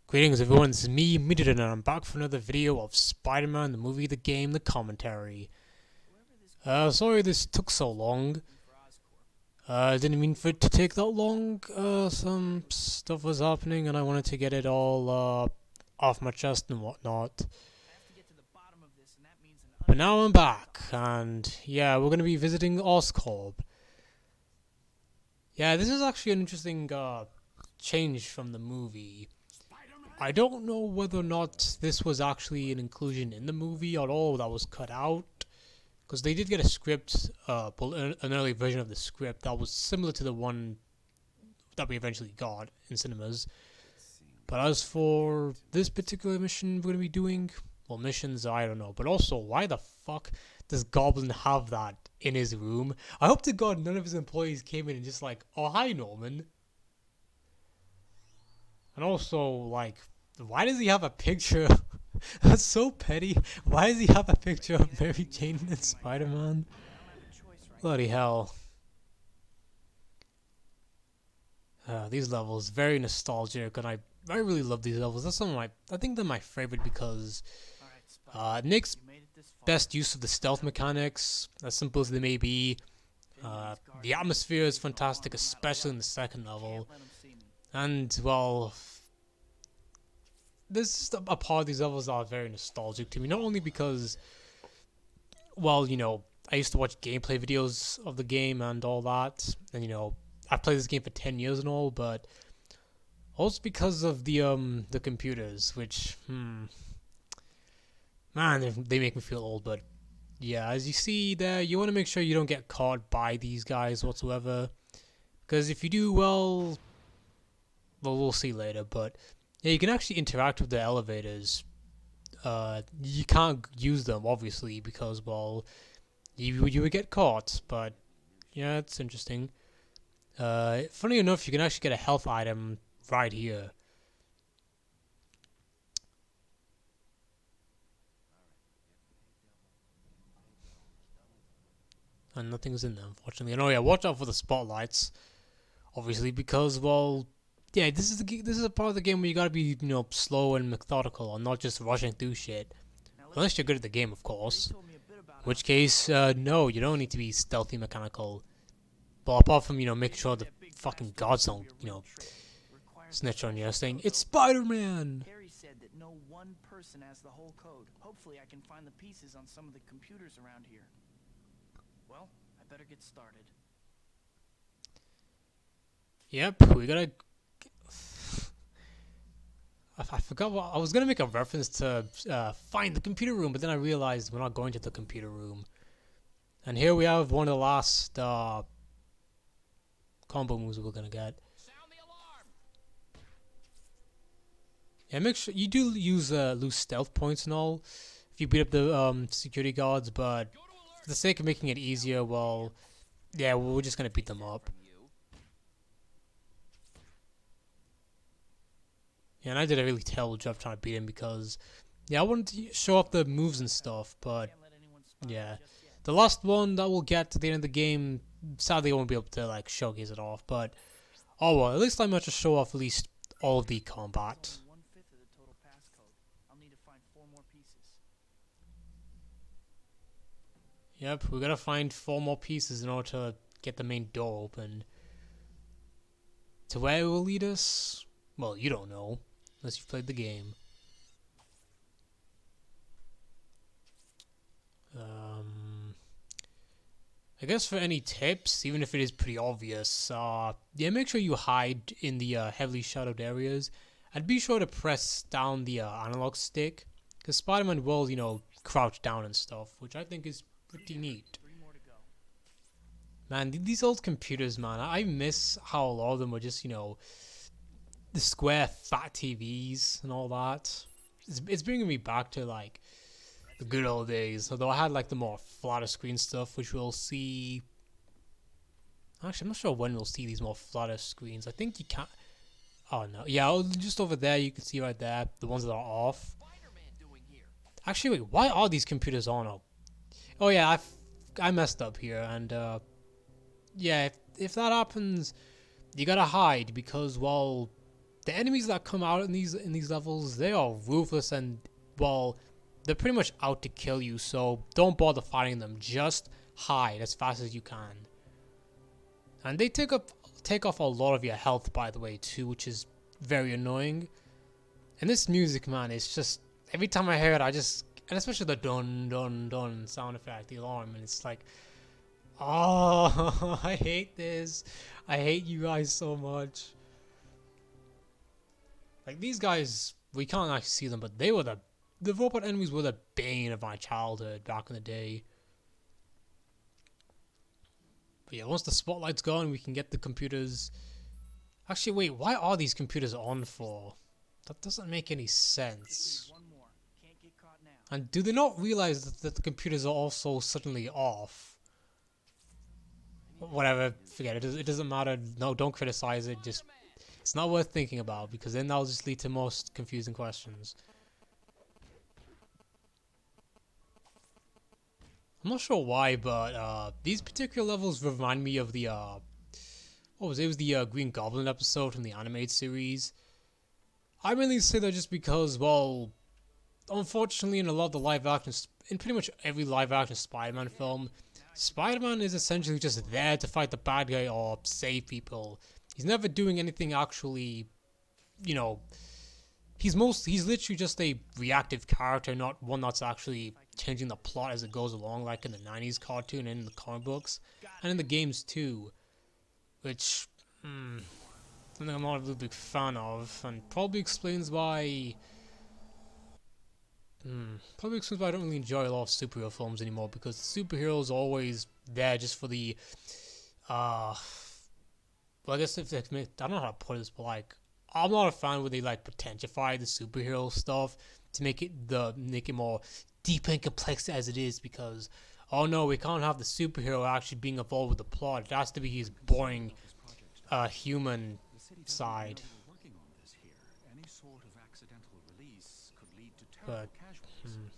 Greetings everyone, this is me, Midden, and I'm back for another video of Spider-Man, the movie, the game, the commentary. Sorry this took so long. Didn't mean for it to take that long. Some stuff was happening and I wanted to get it all, off my chest and whatnot. But now I'm back, and yeah, we're gonna be visiting Oscorp. Yeah, this is actually an interesting, change from the movie. I don't know whether or not this was actually an inclusion in the movie at all that was cut out, because they did get a script, an early version of the script that was similar to the one that we eventually got in cinemas. But as for this particular mission we're going to be doing, well, missions, I don't know. But also, why the fuck does Goblin have that in his room? I hope to God none of his employees came in and just like, oh, hi, Norman. And also, like, why does he have a picture? That's so petty. Why does he have a picture of Mary Jane and Spider-Man? Bloody hell. These levels, very nostalgic, and I really love these levels. That's some of my, I think they're my favorite because it makes best use of the stealth mechanics, as simple as they may be. The atmosphere is fantastic, especially in the second level. And, well, there's just a part of these levels that are very nostalgic to me. Not only because, well, you know, I used to watch gameplay videos of the game and all that. And, you know, I've played this game for 10 years and all, but also because of the computers, which, man, they make me feel old. But, yeah, as you see there, you want to make sure you don't get caught by these guys whatsoever. Because if you do, well, we'll see later, but yeah, you can actually interact with the elevators. You can't use them, obviously, because, well, you would get caught, but yeah, it's interesting. Funny enough, you can actually get a health item right here. And nothing's in there, unfortunately. And oh yeah, watch out for the spotlights, obviously, because, well, yeah, this is a part of the game where you gotta be, you know, slow and methodical and not just rushing through shit. Unless you're good at the game, of course. In which case, no, you don't need to be stealthy mechanical. But apart from, you know, making sure the fucking gods don't, you know, snitch on you, saying, it's Spider-Man! Harry said that no one person has the whole code. Hopefully I can find the pieces on some of the computers around here. Well, I better get started. Yep, we gotta... I forgot what... I was gonna make a reference to find the computer room, but then I realized we're not going to the computer room. And here we have one of the last combo moves we're gonna get. Sound the alarm! Yeah, make sure you do lose stealth points and all if you beat up the security guards, but for the sake of making it easier, well, yeah, we're just gonna beat them up. Yeah, and I did a really terrible job trying to beat him because, yeah, I wanted to show off the moves and stuff, but yeah, the last one that we'll get to the end of the game, sadly I won't be able to like showcase it off, but oh well, at least I managed to show off at least all of the combat. Yep, we gotta find 4 more pieces in order to get the main door open. To where it will lead us? Well, you don't know, unless you've played the game. I guess for any tips, even if it is pretty obvious, yeah, make sure you hide in the heavily shadowed areas, and be sure to press down the analog stick, because Spider-Man will, you know, crouch down and stuff, which I think is pretty neat. Man, these old computers, man, I miss how a lot of them were just, you know, the square fat TVs and all that. It's bringing me back to, like, the good old days. Although I had, like, the more flatter screen stuff, which we'll see. Actually, I'm not sure when we'll see these more flatter screens. I think you can't. Oh, no. Yeah, just over there, you can see right there, the ones that are off. Actually, wait, why are these computers on? Oh, yeah, I messed up here, and, yeah, if that happens, you gotta hide, because, well, the enemies that come out in these levels, they are ruthless and, well, they're pretty much out to kill you. So don't bother fighting them. Just hide as fast as you can. And they take off a lot of your health, by the way, too, which is very annoying. And this music, man, it's just every time I hear it, and especially the dun dun dun sound effect, the alarm, and it's like, oh, I hate this. I hate you guys so much. Like, these guys, we can't actually see them, but they were the robot enemies were the bane of my childhood back in the day. But yeah, once the spotlight's gone, we can get the computers. Actually, wait, why are these computers on for? That doesn't make any sense. And do they not realize that the computers are also suddenly off? Whatever, forget it. It doesn't matter. No, don't criticize it. Just, it's not worth thinking about, because then that'll just lead to most confusing questions. I'm not sure why, but these particular levels remind me of the what was it? It was the Green Goblin episode from the animated series. I mainly say that just because, well, unfortunately, in a lot of the live action, in pretty much every live action Spider-Man film, Spider-Man is essentially just there to fight the bad guy or save people. He's never doing anything actually, you know. He's literally just a reactive character, not one that's actually changing the plot as it goes along, like in the 90s cartoon and in the comic books, and in the games too, which something I'm not a really big fan of, and probably explains why I don't really enjoy a lot of superhero films anymore, because the superheroes are always there just for the well, I guess if they make, I don't know how to put this, but like, I'm not a fan where they like potentiify the superhero stuff to make it more deep and complex as it is, because oh no, we can't have the superhero actually being involved with the plot. It has to be his boring human side. But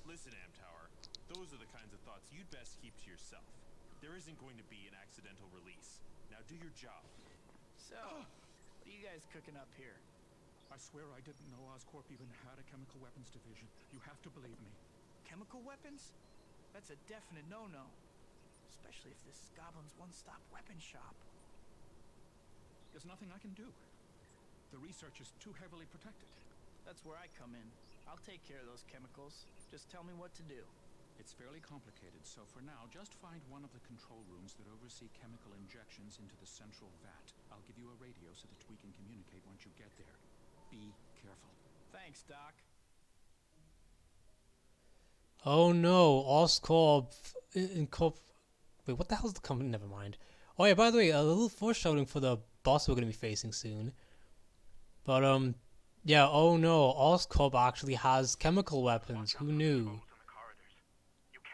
listen, Amtower, those are the kinds of thoughts you'd best keep to yourself. There isn't going to be an accidental release. Now do your job. So, what are you guys cooking up here? I swear I didn't know Oscorp even had a chemical weapons division. You have to believe me. Chemical weapons? That's a definite no-no. Especially if this is Goblin's one-stop weapon shop. There's nothing I can do. The research is too heavily protected. That's where I come in. I'll take care of those chemicals. Just tell me what to do. It's fairly complicated, so for now, just find one of the control rooms that oversee chemical injections into the central vat. I'll give you a radio so that we can communicate once you get there. Be careful. Thanks, Doc. oh no, Oscorp wait, what the hell's the company? Never mind. Oh yeah, by the way, a little foreshadowing for the boss we're gonna be facing soon. But yeah, oh no, Oscorp actually has chemical weapons. Who knew?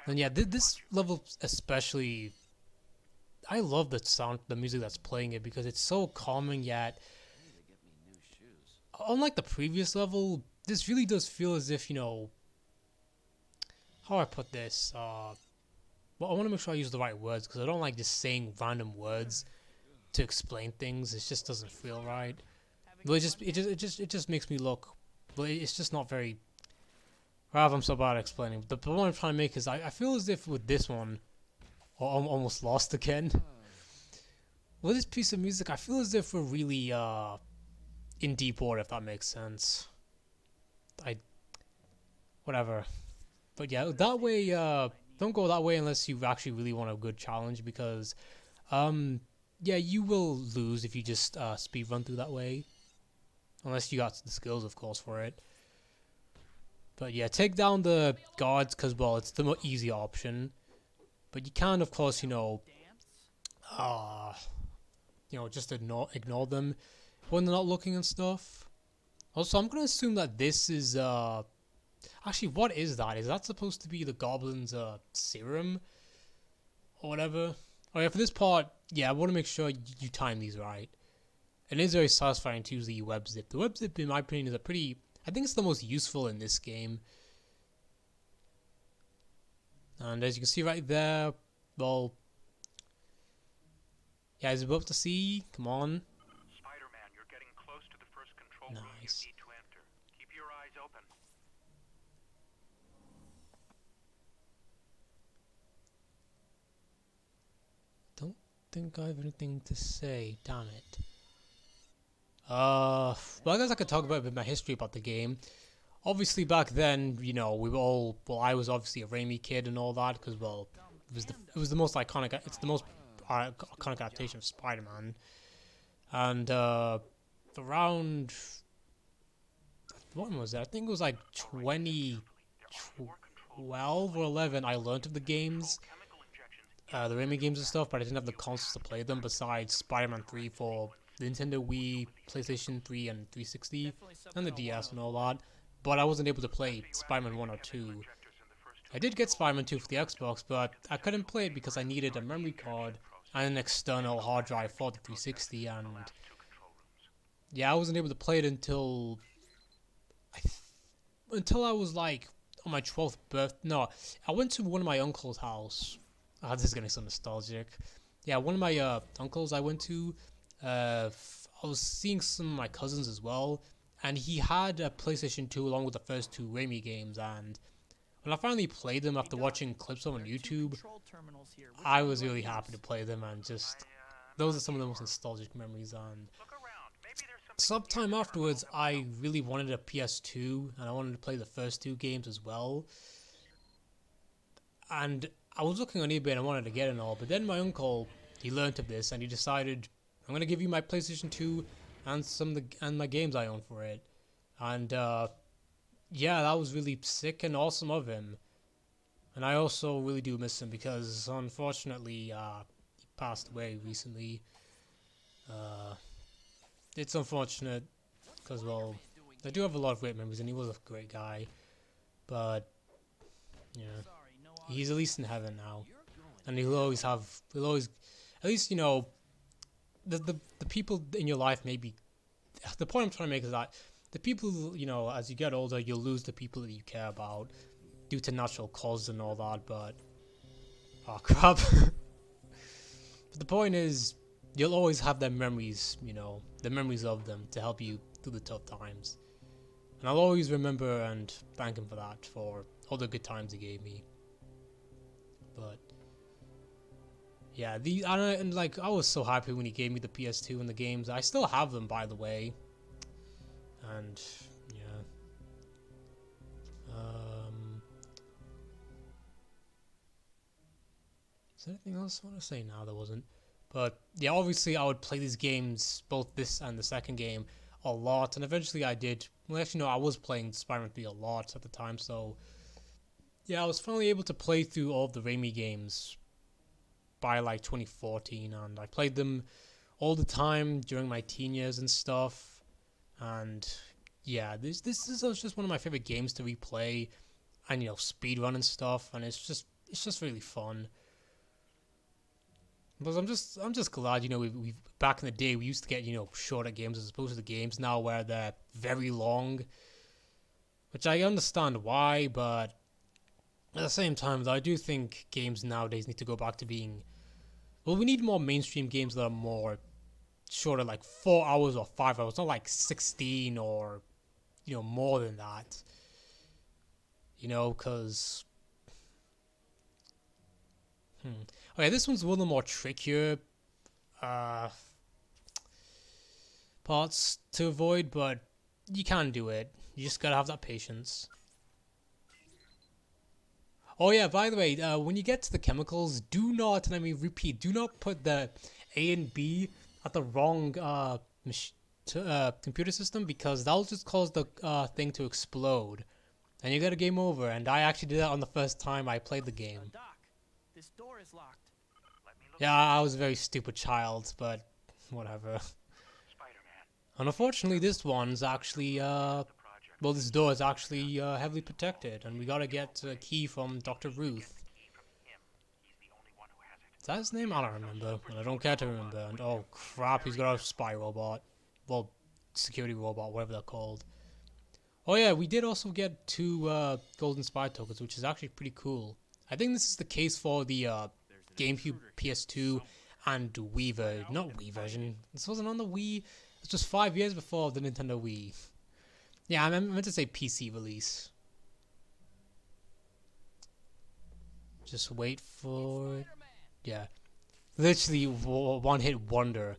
And yeah, this level especially, I love the music that's playing it, because it's so calming yet. Unlike the previous level, this really does feel as if, you know, how do I put this? Well, I want to make sure I use the right words, because I don't like just saying random words to explain things. It just doesn't feel right. Well, it just makes me look. Well, it's just not very. Rather, I'm so bad at explaining. The point I'm trying to make is I feel as if with this one, I'm almost lost again. With this piece of music, I feel as if we're really in deep water, if that makes sense. Whatever. But yeah, that way, don't go that way unless you actually really want a good challenge, because yeah, you will lose if you just speed run through that way. Unless you got the skills, of course, for it. But yeah, take down the guards, because, well, it's the more easy option. But you can, of course, you know, just ignore them when they're not looking and stuff. Also, I'm going to assume that this is, actually, what is that? Is that supposed to be the Goblin's, serum? Or whatever? Oh yeah, for this part, yeah, I want to make sure you time these right. It is very satisfying to use the web zip. The web zip, in my opinion, is I think it's the most useful in this game. And as you can see right there, well, yeah, as we're about to see, come on. Spider-Man, you're getting close to the first control room. Nice. need to enter. Keep your eyes open. Don't think I have anything to say. Damn it. Well, I guess I could talk about a bit of my history about the game. Obviously, back then, you know, we were all. Well, I was obviously a Raimi kid and all that because, well, it was the most iconic. It's the most iconic adaptation of Spider-Man, and around what was that? I think it was like 2012 or 11. I learned of the games, the Raimi games and stuff, but I didn't have the consoles to play them. Besides Spider-Man 3 for the Nintendo Wii, PlayStation 3, and 360, and the DS and all that. But I wasn't able to play Spider-Man 1 or 2. I did get Spider-Man 2 for the Xbox, but I couldn't play it because I needed a memory card and an external hard drive for the 360, and yeah, I wasn't able to play it until I was like on my 12th birthday. No, I went to one of my uncle's house. Oh, this is getting so nostalgic. Yeah, one of my uncles I went to. I was seeing some of my cousins as well, and he had a PlayStation 2 along with the first two Raimi games, and when I finally played them after watching clips of them on YouTube, I was really happy to play them, and just those are some of the most nostalgic memories. And sometime afterwards, I really wanted a PS2, and I wanted to play the first two games as well. And I was looking on eBay and I wanted to get it and all, but then my uncle, he learnt of this and he decided, I'm gonna give you my PlayStation 2 and my games I own for it. And yeah, that was really sick and awesome of him. And I also really do miss him because unfortunately he passed away recently. It's unfortunate because, well, I do have a lot of great memories and he was a great guy. But yeah, he's at least in heaven now, and he'll always, at least, you know, the people in your life maybe. The point I'm trying to make is that the people, you know, as you get older, you'll lose the people that you care about due to natural causes and all that. But oh crap! But the point is, you'll always have their memories, you know, the memories of them to help you through the tough times. And I'll always remember and thank him for that, for all the good times he gave me. But yeah, I was so happy when he gave me the PS2 and the games. I still have them, by the way. And yeah, is there anything else I want to say? Now there wasn't. But yeah, obviously I would play these games, both this and the second game, a lot, and eventually I did. Well, actually, no, I was playing Spider-Man 3 a lot at the time, so yeah, I was finally able to play through all of the Raimi games by like 2014, and I played them all the time during my teen years and stuff. And yeah, this is just one of my favorite games to replay, and you know, speedrun and stuff, and it's just really fun. But I'm just glad, you know, we back in the day we used to get, you know, shorter games as opposed to the games now where they're very long, which I understand why, but at the same time, though, I do think games nowadays need to go back to being, well, we need more mainstream games that are more shorter, like 4 hours or 5 hours, not like 16 or, you know, more than that. You know, because okay, this one's one of the more trickier parts to avoid, but you can do it. You just gotta have that patience. Oh yeah, by the way, when you get to the chemicals, do not, and I mean repeat, do not put the A and B at the wrong computer system, because that'll just cause the thing to explode. And you get a game over, and I actually did that on the first time I played the game. Doc, this door is locked. Yeah, I was a very stupid child, but whatever. And unfortunately, this one's actually, well, this door is actually heavily protected, and we gotta get a key from Dr. Ruth. Is that his name? I don't remember, and I don't care to remember. And oh crap, he's got a spy robot. Well, security robot, whatever they're called. Oh yeah, we did also get 2 golden spy tokens, which is actually pretty cool. I think this is the case for the GameCube, PS2, and Wii version. Not Wii version. This wasn't on the Wii. It's just 5 years before the Nintendo Wii. Yeah, I meant to say PC release. Just wait for it. Yeah. Literally one hit wonder.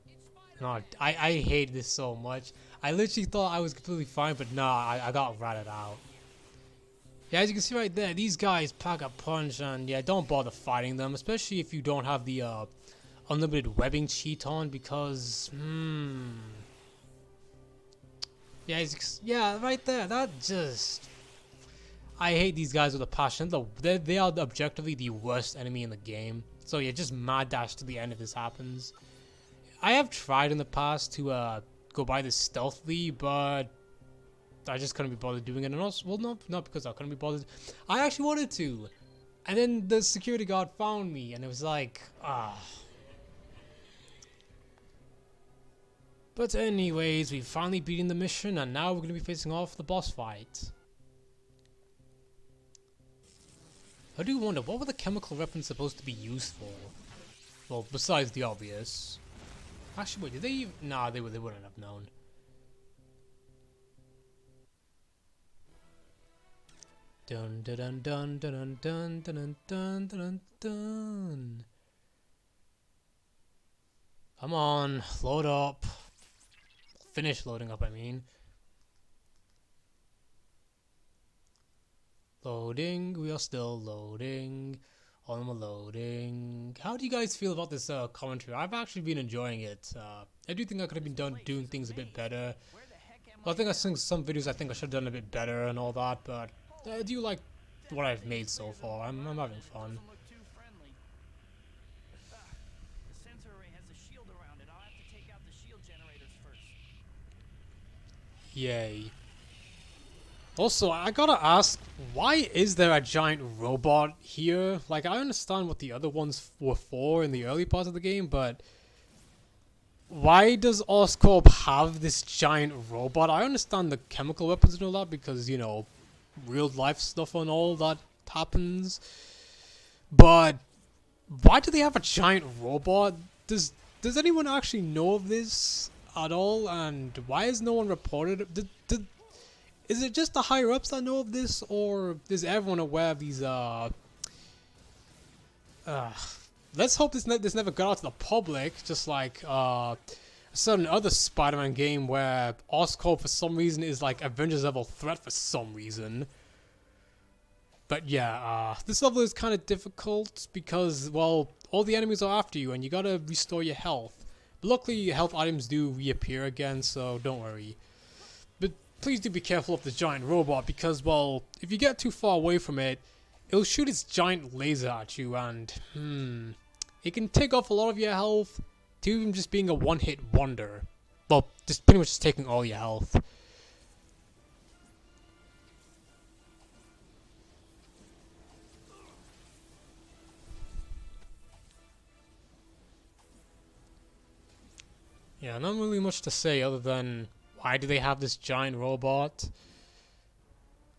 No, I hate this so much. I literally thought I was completely fine, but nah, I got ratted out. Yeah, as you can see right there, these guys pack a punch, and yeah, don't bother fighting them, especially if you don't have the unlimited webbing cheat on, because yeah, yeah, right there, that just, I hate these guys with a passion. They are objectively the worst enemy in the game. So yeah, just mad dash to the end if this happens. I have tried in the past to go by this stealthily, but I just couldn't be bothered doing it. And also, well, not because I couldn't be bothered. I actually wanted to, and then the security guard found me, and it was like, ah. But anyways, we've finally beaten the mission, and now we're gonna be facing off the boss fight. I do wonder, what were the chemical weapons supposed to be used for? Well, besides the obvious. Actually, wait, did they even... Nah, they wouldn't have known. Dun dun dun dun dun dun dun dun dun dun. Come on, load up. Finish loading up, I mean. Loading, we are still loading. On loading. How do you guys feel about this commentary? I've actually been enjoying it. I do think I could have been doing things a bit better. Well, I think I think some videos I think I should have done a bit better and all that, but I do like what I've made so far. I'm having fun. Doesn't look too friendly. The sensor array has a shield around it. I'll have to take out the shield generators first. Yay. Also, I gotta ask, why is there a giant robot here? Like, I understand what the other ones were for in the early parts of the game, but why does Oscorp have this giant robot? I understand the chemical weapons and all that because, you know, real life stuff and all that happens. But why do they have a giant robot? Does anyone actually know of this at all? And why has no one reported it? Is it just the higher ups that know of this, or is everyone aware of these? Let's hope this never got out to the public. Just like a certain other Spider-Man game where Oscorp for some reason is like Avengers level threat for some reason. But yeah, this level is kind of difficult because, well, all the enemies are after you and you gotta restore your health. But luckily, your health items do reappear again, so don't worry. But please do be careful of the giant robot because, well, if you get too far away from it, it'll shoot its giant laser at you and, it can take off a lot of your health to even just being a one-hit wonder. Well, just pretty much just taking all your health. Yeah, not really much to say other than why do they have this giant robot?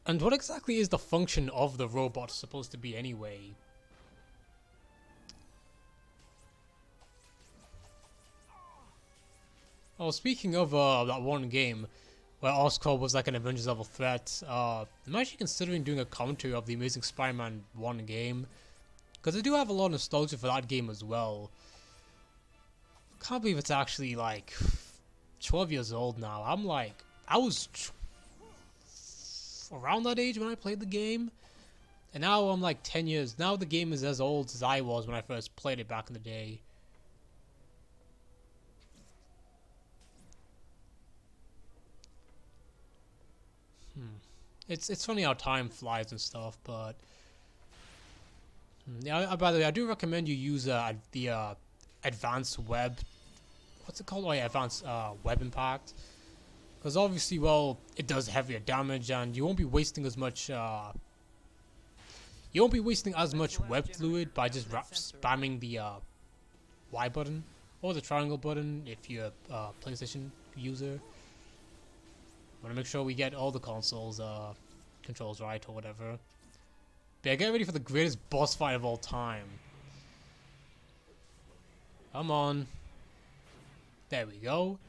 And what exactly is the function of the robot supposed to be anyway? Oh, speaking of that one game where Oscorp was like an Avengers level threat, I'm actually considering doing a commentary of the Amazing Spider-Man 1 game. Because I do have a lot of nostalgia for that game as well. Can't believe it's actually like 12 years old now. I'm like, I was around that age when I played the game. And now I'm like 10 years. Now the game is as old as I was when I first played it back in the day. It's funny how time flies and stuff, but yeah. By the way, I do recommend you use the advanced web. What's it called? Oh yeah, advanced web impact. Because obviously, well, it does heavier damage, and you won't be wasting as much. You won't be wasting as much web fluid by just spamming the Y button or the triangle button if you're a PlayStation user. Want to make sure we get all the consoles controls right or whatever. But yeah, get ready for the greatest boss fight of all time. Come on. There we go.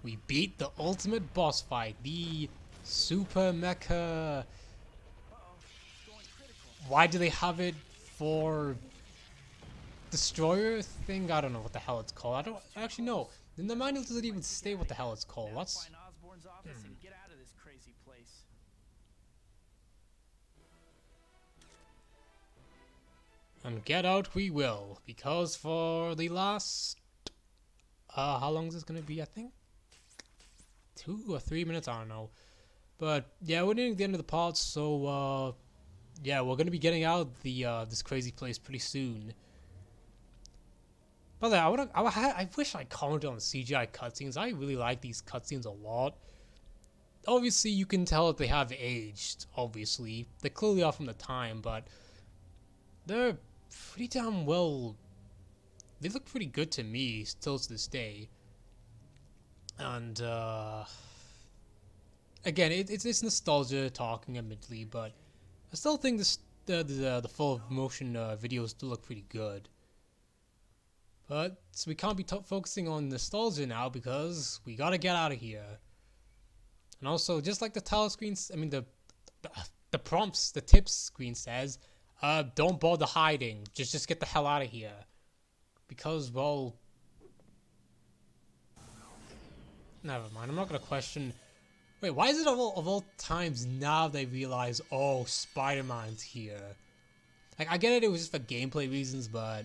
We beat the ultimate boss fight, the Super Mecha. Uh-oh, going critical. Why do they have it for Destroyer thing? I don't know what the hell it's called. I don't actually know. In the manual doesn't even state what the hell it's called. Now That's find Osborn's office and get out of this crazy place. and get out we will, because for the last how long is this gonna be? I think 2 or 3 minutes. I don't know. But yeah, we're nearing the end of the pod, so yeah, we're gonna be getting out the this crazy place pretty soon. By the way, I wish I commented on the CGI cutscenes. I really like these cutscenes a lot. Obviously, you can tell that they have aged. Obviously, they clearly are from the time, but they're pretty damn well. They look pretty good to me still to this day. And again, it's nostalgia talking, admittedly, but I still think the full motion videos do look pretty good. But so we can't be focusing on nostalgia now because we gotta get out of here. And also, just like the title screens, I mean the prompts, the tips screen says, don't bother hiding. Just get the hell out of here. Because, well, never mind. I'm not gonna question. Wait, why is it of all times now they realize, oh, Spider-Man's here? Like, I get it was just for gameplay reasons, but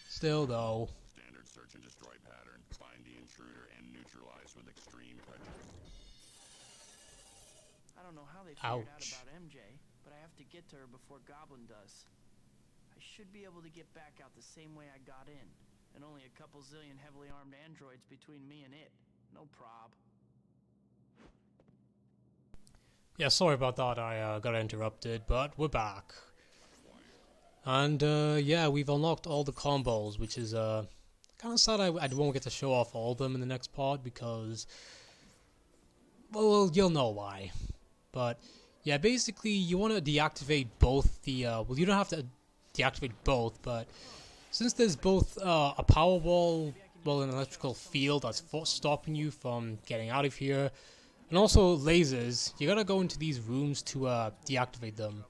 still, though. Standard search and destroy pattern. Find the intruder and neutralize with extreme prejudice. I don't know how they figured out Ouch. about MJ, but I have to get to her before Goblin does. I should be able to get back out the same way I got in, and only a couple zillion heavily armed androids between me and it. No prob. Yeah, sorry about that. I got interrupted, but we're back. And yeah, we've unlocked all the combos, which is kind of sad I won't get to show off all of them in the next pod because, well, you'll know why. But yeah, basically you want to deactivate both the well, you don't have to deactivate both, but since there's both a power wall, well, an electrical field that's stopping you from getting out of here, and also lasers, you gotta go into these rooms to deactivate them.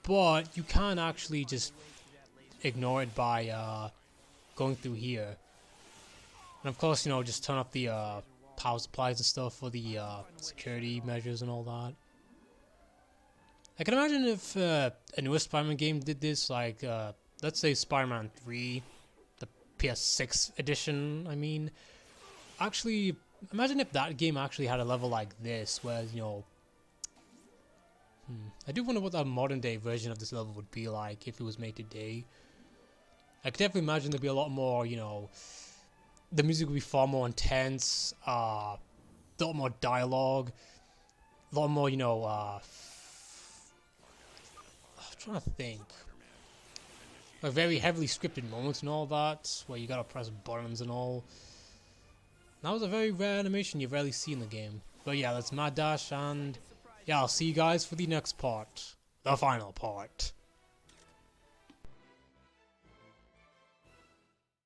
But you can actually just ignore it by going through here. And of course, you know, just turn off the power supplies and stuff for the security measures and all that. I can imagine if a newer Spider-Man game did this, like, let's say Spider-Man 3, the PS6 edition, I mean. Actually, imagine if that game actually had a level like this, where, you know, I do wonder what a modern day version of this level would be like if it was made today. I could definitely imagine there'd be a lot more, you know, the music would be far more intense, a lot more dialogue, a lot more, you know, I'm trying to think. Like very heavily scripted moments and all that, where you gotta press buttons and all. That was a very rare animation you rarely see in the game. But yeah, that's Mad Dash, and yeah, I'll see you guys for the next part. The final part.